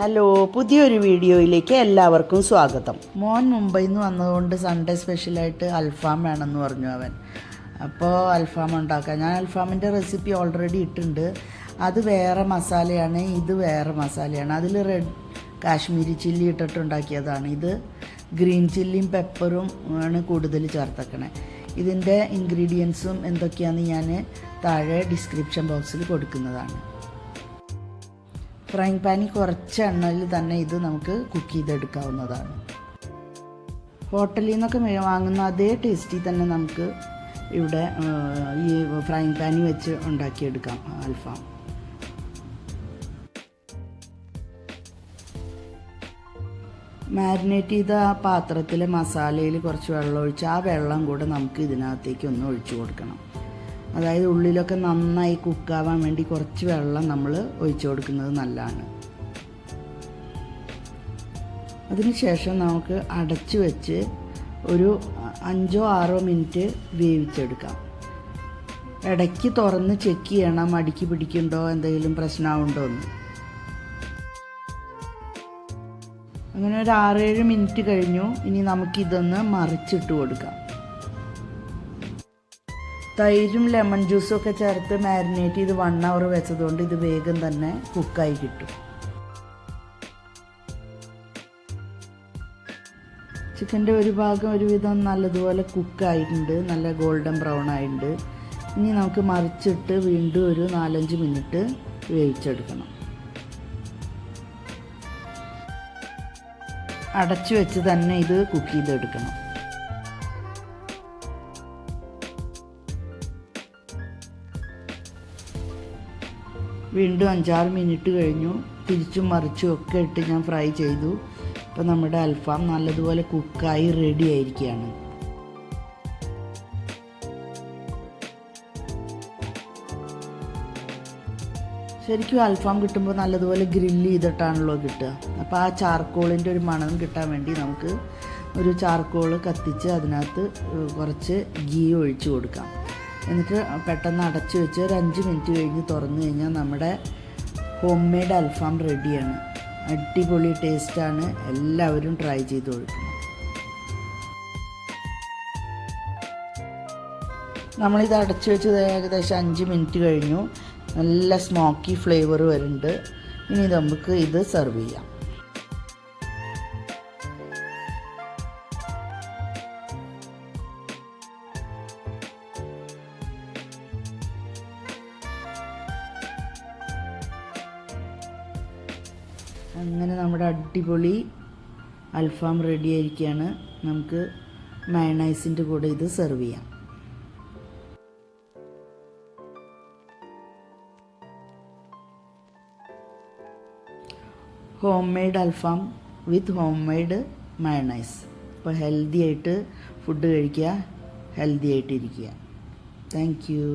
Hello, പുതിയൊരു വീഡിയോയിലേക്ക് എല്ലാവർക്കും സ്വാഗതം. മോൻ മുംബൈയിൽ നിന്ന് വന്നതുകൊണ്ട് സൺഡേ സ്പെഷ്യലായിട്ട് അൽഫാം വേണമെന്ന് പറഞ്ഞു അവൻ. അപ്പോൾ അൽഫാം ഉണ്ടാക്കാം. ഞാൻ അൽഫാമിൻ്റെ റെസിപ്പി ഓൾറെഡി ഇട്ടിട്ടുണ്ട്. അത് വേറെ മസാലയാണ്, ഇത് വേറെ മസാലയാണ്. അതിൽ റെഡ് കാശ്മീരി ചില്ലി ഇട്ടിട്ടുണ്ടാക്കിയതാണ്. ഇത് ഗ്രീൻ ചില്ലിയും പെപ്പറും ആണ് കൂടുതൽ ചേർത്തേക്കണേ. ഇതിൻ്റെ ഇൻഗ്രീഡിയൻസും എന്തൊക്കെയാണെന്ന് ഞാൻ താഴെ ഡിസ്ക്രിപ്ഷൻ ബോക്സിൽ കൊടുക്കുന്നതാണ്. ഫ്രൈങ് പാനിൽ കുറച്ച് എണ്ണയിൽ തന്നെ ഇത് നമുക്ക് കുക്ക് ചെയ്തെടുക്കാവുന്നതാണ്. ഹോട്ടലിൽ നിന്നൊക്കെ വാങ്ങുന്ന അതേ ടേസ്റ്റിൽ തന്നെ നമുക്ക് ഇവിടെ ഈ ഫ്രൈങ് പാനിൽ വെച്ച് ഉണ്ടാക്കിയെടുക്കാം അൽഫാം. മാരിനേറ്റ് ചെയ്ത ആ പാത്രത്തിലെ മസാലയിൽ കുറച്ച് വെള്ളം ഒഴിച്ച് ആ വെള്ളം കൂടെ നമുക്ക് ഇതിനകത്തേക്ക് ഒന്ന് ഒഴിച്ചു കൊടുക്കണം. അതായത് ഉള്ളിലൊക്കെ നന്നായി കുക്കാവാൻ വേണ്ടി കുറച്ച് വെള്ളം നമ്മൾ ഒഴിച്ചു കൊടുക്കുന്നത് നല്ലതാണ്. അതിനുശേഷം നമുക്ക് അടച്ചു വെച്ച് ഒരു 5-6 മിനിറ്റ് വേവിച്ചെടുക്കാം. ഇടയ്ക്ക് തുറന്ന് ചെക്ക് ചെയ്യണം, അടുക്കി പിടിക്കുന്നുണ്ടോ, എന്തെങ്കിലും പ്രശ്നമുണ്ടോ എന്ന്. അങ്ങനെ ഒരു 6-7 മിനിറ്റ് കഴിഞ്ഞു. ഇനി നമുക്കിതൊന്ന് മറിച്ചിട്ട് കൊടുക്കാം. തൈരും ലെമൺ ജ്യൂസും ഒക്കെ ചേർത്ത് മാരിനേറ്റ് ചെയ്ത് 1 hour വെച്ചതുകൊണ്ട് ഇത് വേഗം തന്നെ കുക്കായി കിട്ടും. ചിക്കൻ്റെ ഒരു ഭാഗം ഒരുവിധം നല്ലതുപോലെ കുക്കായിട്ടുണ്ട്, നല്ല ഗോൾഡൻ ബ്രൗൺ ആയിട്ടുണ്ട്. ഇനി നമുക്ക് മറിച്ചിട്ട് വീണ്ടും ഒരു 4-5 മിനിറ്റ് വേവിച്ചെടുക്കണം. അടച്ചു വെച്ച് തന്നെ ഇത് കുക്ക് ചെയ്തെടുക്കണം. വീണ്ടും 5-6 മിനിറ്റ് കഴിഞ്ഞു. തിരിച്ചും മറിച്ചും ഒക്കെ ഇട്ട് ഞാൻ ഫ്രൈ ചെയ്തു. ഇപ്പോൾ നമ്മുടെ അൽഫാം നല്ലതുപോലെ കുക്കായി റെഡി ആയിരിക്കുകയാണ്. ശരിക്കും അൽഫാം കിട്ടുമ്പോൾ നല്ലതുപോലെ ഗ്രില്ല് ചെയ്തിട്ടാണല്ലോ കിട്ടുക. അപ്പോൾ ആ ചാർക്കോളിൻ്റെ ഒരു മണം കിട്ടാൻ വേണ്ടി നമുക്ക് ഒരു ചാർക്കോൾ കത്തിച്ച് അതിനകത്ത് കുറച്ച് ഗീ ഒഴിച്ച് കൊടുക്കാം. എന്നിട്ട് പെട്ടെന്ന് അടച്ചു വെച്ച് ഒരു 5 മിനിറ്റ് കഴിഞ്ഞ് തുറന്നു കഴിഞ്ഞാൽ നമ്മുടെ ഹോം മെയ്ഡ് അൽഫാം റെഡിയാണ്. അടിപൊളി ടേസ്റ്റാണ്. എല്ലാവരും ട്രൈ ചെയ്ത് കൊടുക്കണം. നമ്മളിത് അടച്ചു വെച്ച് ഏകദേശം 5 മിനിറ്റ് കഴിഞ്ഞു. നല്ല സ്മോക്കി ഫ്ലേവർ വരുന്നുണ്ട്. ഇനി നമുക്ക് ഇത് സെർവ് ചെയ്യാം. അങ്ങനെ നമ്മുടെ അടിപൊളി അൽഫാം റെഡി ആയിരിക്കുകയാണ്. നമുക്ക് മയണൈസിൻ്റെ കൂടെ ഇത് സെർവ് ചെയ്യാം. ഹോം മെയ്ഡ് അൽഫാം വിത്ത് ഹോം മെയ്ഡ് മയണൈസ്. അപ്പോൾ ഹെൽത്തി ആയിട്ട് ഫുഡ് കഴിക്കുക, ഹെൽത്തി ആയിട്ടിരിക്കുക. Thank you.